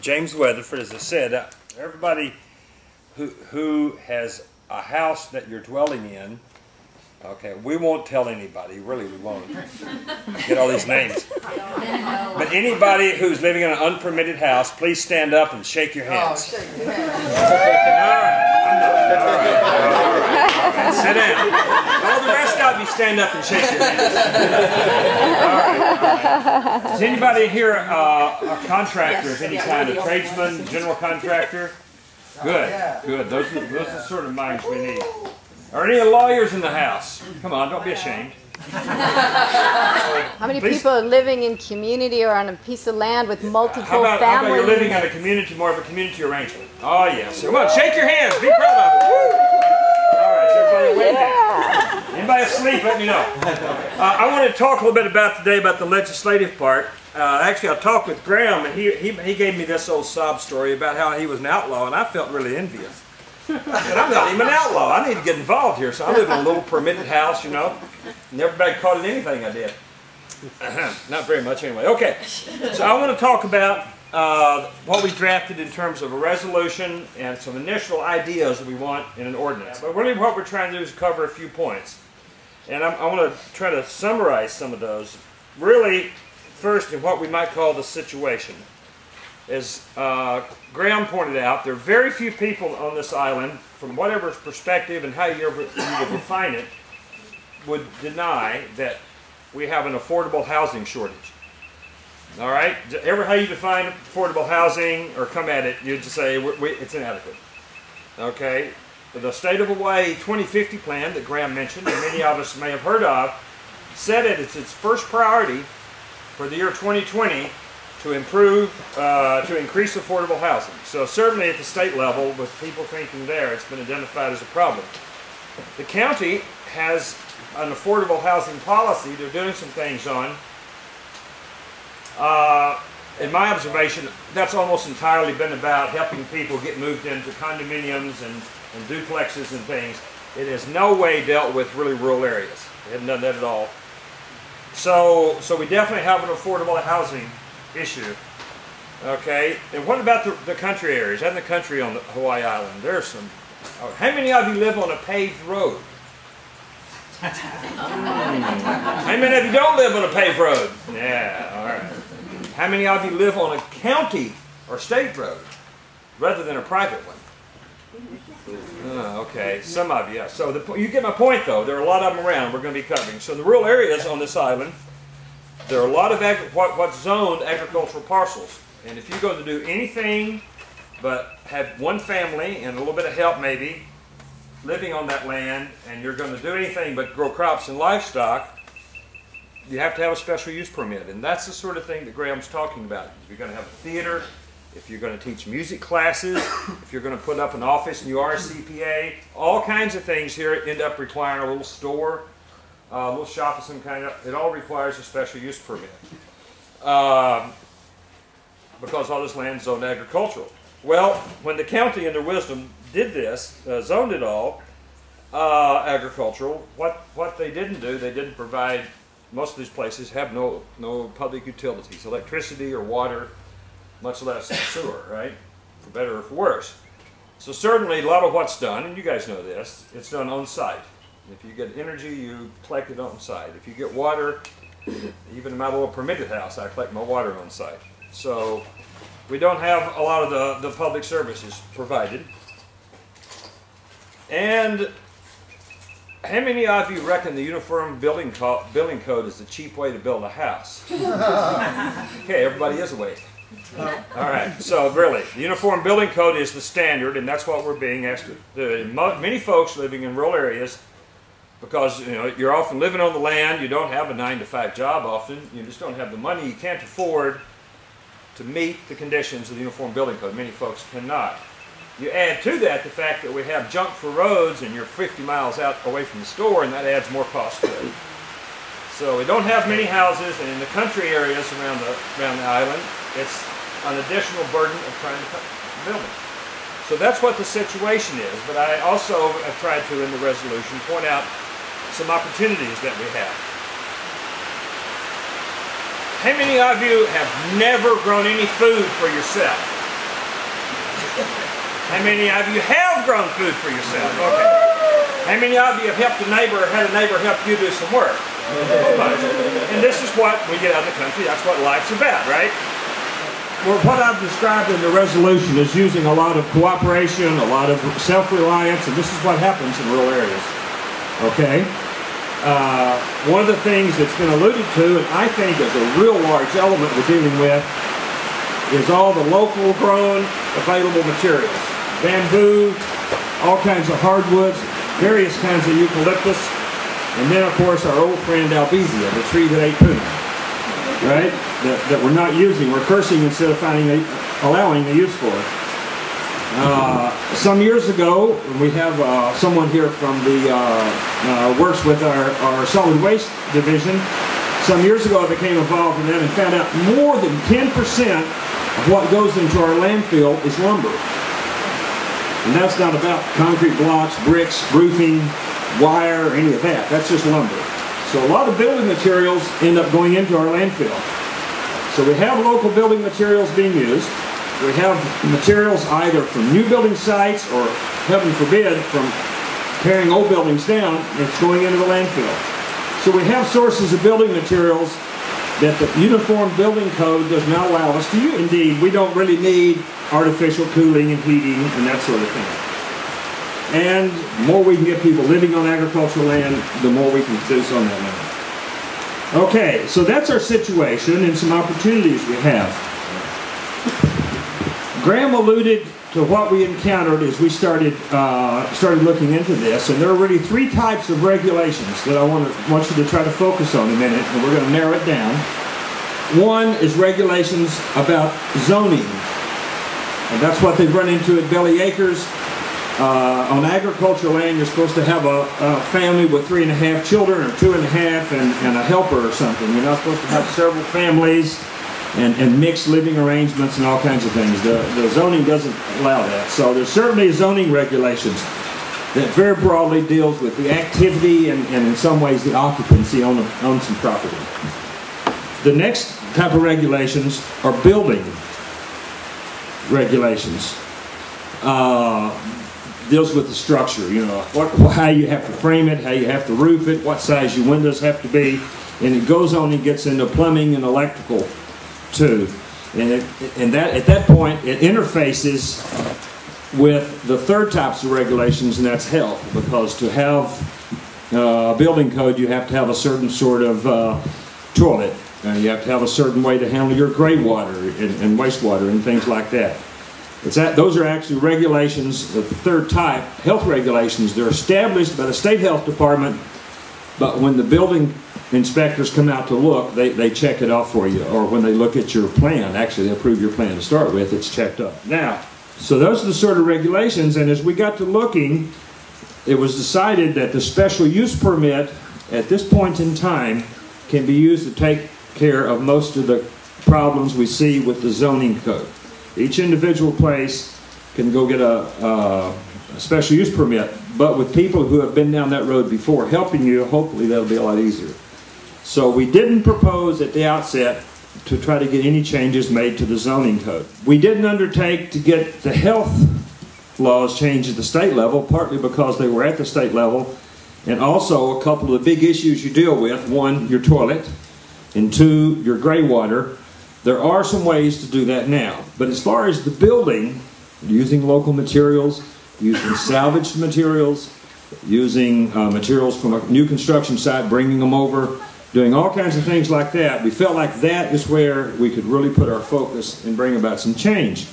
James Weatherford, as I said, everybody who has a house that you're dwelling in, okay, we won't tell anybody, really we won't get all these names. But anybody who's living in an unpermitted house, please stand up and shake your hands. Oh, shake your hands. All right. Sit down. All the rest of you stand up and shake your hands. All right. Is anybody here a contractor of any kind, a tradesman, general contractor? Good, good. Those are the sort of minds we need. Are any lawyers in the house? Come on, don't be ashamed. How many people are living in community or on a piece of land with multiple families? How about you're living on a community, more of a community arrangement? Oh, yes. Come on, shake your hands. Be proud of it. Woo! All right, everybody wait down. Anybody asleep, let me know. I want to talk a little bit today about the legislative part. Actually, I talked with Graham, and he gave me this old sob story about how he was an outlaw, and I felt really envious. And I'm not even an outlaw. I need to get involved here. So I live in a little permitted house, you know. Never been caught in anything I did. Not very much anyway. Okay, so I want to talk about what we drafted in terms of a resolution and some initial ideas that we want in an ordinance. But really what we're trying to do is cover a few points. And I want to try to summarize some of those. Really, first, in what we might call the situation. As Graham pointed out, there are very few people on this island, from whatever perspective and how you would define it, would deny that we have an affordable housing shortage. All right? Ever how you define affordable housing or come at it, you'd just say it's inadequate. Okay? The State of Hawaii 2050 plan that Graham mentioned, and many of us may have heard of, said it's its first priority for the year 2020 to increase affordable housing. So certainly at the state level, with people thinking there, it's been identified as a problem. The county has an affordable housing policy they're doing some things on. In my observation, that's almost entirely been about helping people get moved into condominiums and duplexes and things. It has no way dealt with really rural areas. They haven't done that at all. So we definitely have an affordable housing issue. Okay, and what about the country areas? And the country on the Hawaii Island, there's some. How many of you live on a paved road? How many of you don't live on a paved road? Yeah, all right. How many of you live on a county or state road rather than a private one? Okay, some of you. Yeah. So you get my point, though. There are a lot of them around we're going to be covering. So the rural areas on this island, there are a lot of what's zoned agricultural parcels. And if you go to do anything but have one family and a little bit of help maybe living on that land, and you're going to do anything but grow crops and livestock, you have to have a special use permit. And that's the sort of thing that Graham's talking about. If you're going to have a theater, if you're going to teach music classes, if you're going to put up an office and you are a CPA, all kinds of things here end up requiring a little store, a little shop of some kind. It all requires a special use permit because all this land is zoned agricultural. Well, when the county in their wisdom did this, zoned it all agricultural, what they didn't do, they didn't provide, most of these places have no public utilities, electricity or water, much less sewer, right? For better or for worse. So certainly a lot of what's done, and you guys know this, it's done on site. If you get energy, you collect it on site. If you get water, even in my little permitted house, I collect my water on site. So we don't have a lot of the public services provided. And how many of you reckon the Uniform Building Code is the cheap way to build a house? Okay, everybody is awake. All right, so really, the Uniform Building Code is the standard, and that's what we're being asked to do. Many folks living in rural areas, because you're often living on the land, you don't have a 9-to-5 job often, you just don't have the money, you can't afford to meet the conditions of the Uniform Building Code. Many folks cannot. You add to that the fact that we have junk for roads and you're 50 miles out away from the store, and that adds more cost to it. So we don't have many houses, and in the country areas around the island, it's an additional burden of trying to build them. So that's what the situation is, but I also have tried to, in the resolution, point out some opportunities that we have. How many of you have never grown any food for yourself? How many of you have grown food for yourself? Okay. How many of you have helped a neighbor or had a neighbor help you do some work? And this is what we get out of the country. That's what life's about, right? Well, what I've described in the resolution is using a lot of cooperation, a lot of self-reliance, and this is what happens in rural areas. Okay? One of the things that's been alluded to, and I think is a real large element we're dealing with, is all the local grown available materials. Bamboo, all kinds of hardwoods, various kinds of eucalyptus, and then of course our old friend albizia, the tree that ate Puna, right? That we're not using, we're cursing instead of allowing the use for it. Some years ago, we have someone here from the works with our solid waste division. Some years ago I became involved in that and found out more than 10% of what goes into our landfill is lumber. And that's not about concrete blocks, bricks, roofing, wire, or any of that. That's just lumber. So a lot of building materials end up going into our landfill. So we have local building materials being used. We have materials either from new building sites or, heaven forbid, from tearing old buildings down, it's going into the landfill. So we have sources of building materials that the Uniform Building Code does not allow us to use. Indeed, we don't really need artificial cooling and heating and that sort of thing. And the more we can get people living on agricultural land, the more we can produce on that land. Okay, so that's our situation and some opportunities we have. Graham alluded to what we encountered as we started looking into this, and there are really three types of regulations that I want you to try to focus on in a minute, and we're going to narrow it down. One is regulations about zoning, and that's what they've run into at Belly Acres. On agricultural land, you're supposed to have a family with 3.5 children, or 2.5, and a helper or something. You're not supposed to have several families and mixed living arrangements and all kinds of things. The zoning doesn't allow that. So there's certainly zoning regulations that very broadly deals with the activity and in some ways the occupancy on some property. The next type of regulations are building regulations. Deals with the structure, you know, how you have to frame it, how you have to roof it, what size your windows have to be, and it goes on and gets into plumbing and electrical too. And at that point, it interfaces with the third types of regulations, and that's health, because to have a building code, you have to have a certain sort of toilet. You have to have a certain way to handle your gray water and wastewater and things like that. Those are actually regulations of the third type, health regulations. They're established by the state health department, but when the building inspectors come out to look, they check it off for you. Or when they look at your plan, actually they approve your plan to start with, it's checked up. Now, so those are the sort of regulations, and as we got to looking, it was decided that the special use permit at this point in time can be used to take care of most of the problems we see with the zoning code. Each individual place can go get a special use permit, but with people who have been down that road before helping you, hopefully that'll be a lot easier. So we didn't propose at the outset to try to get any changes made to the zoning code. We didn't undertake to get the health laws changed at the state level, partly because they were at the state level, and also a couple of the big issues you deal with. One, your toilet, and two, your gray water. There are some ways to do that now. But as far as the building, using local materials, using salvaged materials, using materials from a new construction site, bringing them over, doing all kinds of things like that, we felt like that is where we could really put our focus and bring about some change.